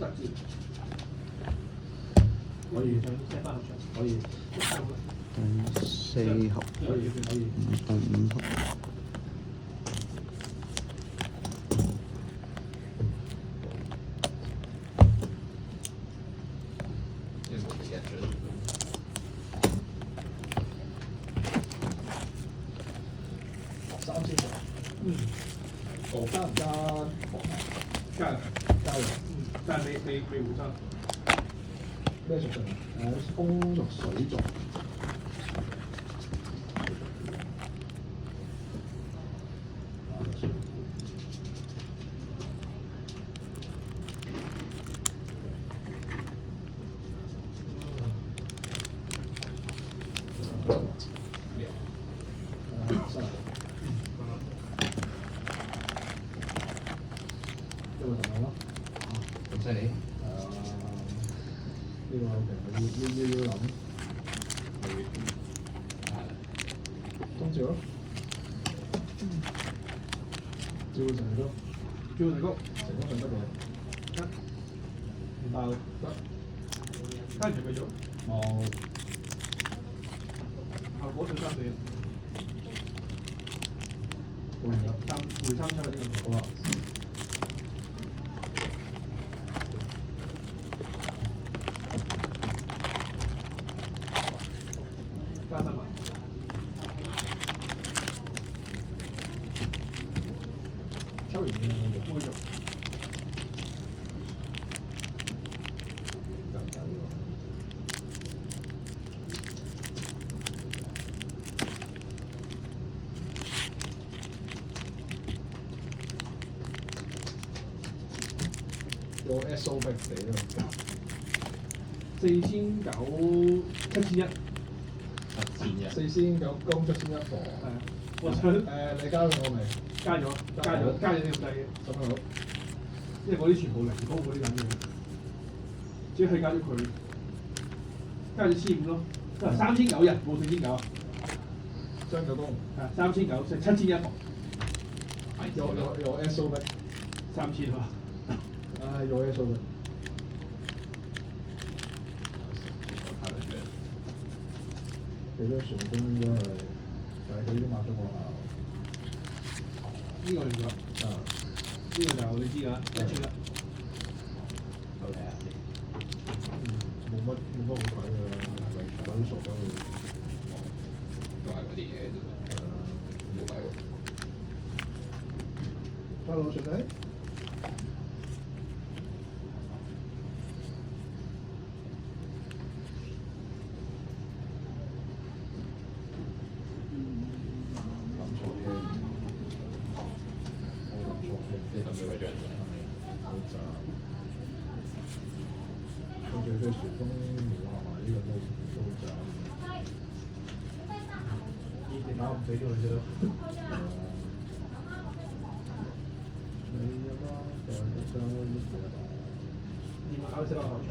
特字可以想 set 翻合場，可以第4盒，可以，第5盒。3000個。哦，加唔加防啊？加入加入。但係未互生。咩屬性啊？風屬水族。一個同樣咯。咁犀利？呢個要諗。中照咯。照成功，叫成功，成功上得嘅。爆得，跟住繼續。冇。效果對3對1，換咗。回3出嚟呢個。好啊。加3萬。抽完嘅杯咗。有 SO 逼死咯。4900 7001。4000有公7001貨。係啊，我想你加咗我未？加咗呢個掣嘅，咁好。因為嗰啲全部零高嗰啲緊要，只係加咗佢，加咗1500咯，3900人冇4900啊，張九公。係3900食7001房，有 SO 逼。 3000啊，有 SO 逼。佢張船工應該係，但係佢已經抹咗我啦。呢個嚟咗，呢個就你知㗎，一出啦。冇乜好睇㗎啦，揾啲傻鳩去。都係嗰啲嘢啫。冇計喎。翻攞出嚟。跟住佢旋風搖下埋呢個都賺。電腦唔俾佢啫。你阿媽在一張電腦識得好長。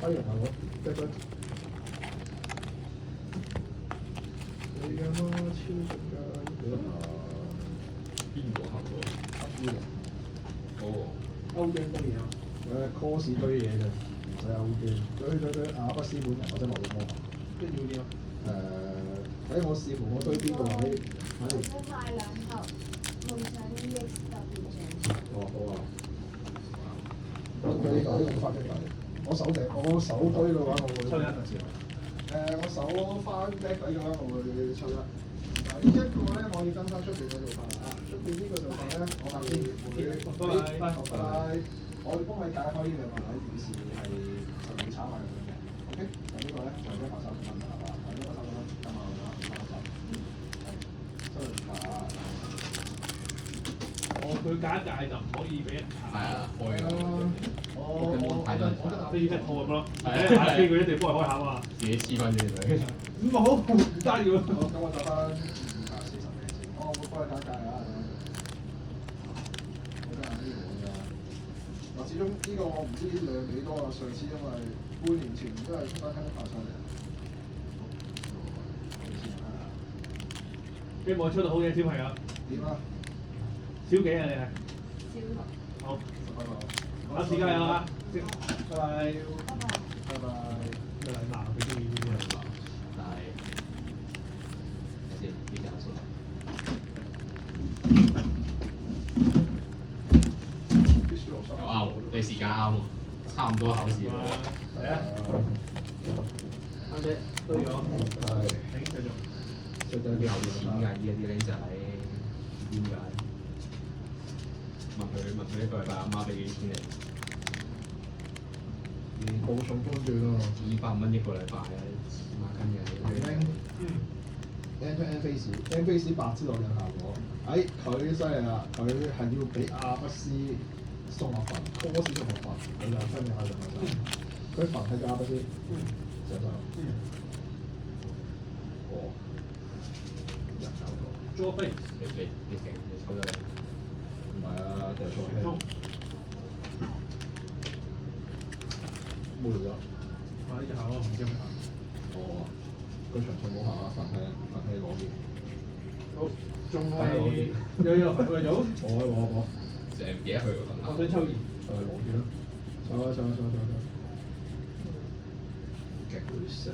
開人下我，得得。你阿媽超食㗎，邊個合作？黑衣人。哦。歐驚多嘢啊！cos 堆嘢啫，唔使歐驚。堆亞不斯本人或者落去魔法。跟住要點啊？睇我視乎我堆邊個位。我買2盒夢想 EX 特別獎。好啊。佢呢個發嘅我手堆嘅話，我會抽一特字啊！我手翻 back 底嘅話，我會抽一。呢一個咧，我要跟翻出邊嗰做法啊！出邊呢個做法咧，我下邊會拜拜。我會幫你解開呢兩個位，件事係就要炒埋佢嘅。OK，咁呢個咧就130蚊啦，係嘛？130蚊，今晚我收收下。佢假界就唔可以俾人查。係啊，開㗎。我得飛一套咁咯。係啊，飛佢一定幫佢開下嘛。自己黐翻住佢。咁好唔得嘅喎。咁我就翻240蚊先。我會幫你解界啊！始終呢個我唔知量幾多啊！上次因為半年前都係出翻聽得發上嚟。希望出到好嘢，小朋友。點啊？小幾啊？你係？小六。好， 15個。考試加油啊！拜拜。拜拜。拜拜。咩禮貌？佢中意呢啲禮貌。但係先邊間先？又啱喎，你時間啱喎，差唔多考試啦。嚟啊！啱姐都有。係。請繼續。出得啲有錢㗎，依家啲僆仔點解？問佢一個禮拜阿媽俾幾錢你？冇送中段咯。200蚊一個禮拜啊！孖筋嘅。N to N face，N face 白之內有效果。佢犀利啦，佢係要俾阿不斯送學分，多士送學分，佢就分你下兩個手。佢分係阿不斯，上手。哦。人手過。捉飛。你勁，你抽得嚟。唔係啊，掉錯氣。冇咗。呢隻考咯，唔知有冇考。哦。個場數冇效啊，佛係攞啲。好，仲係有份去做？我。成日唔記得去嗰份。我想抽二。攞住啦。抽。極會死。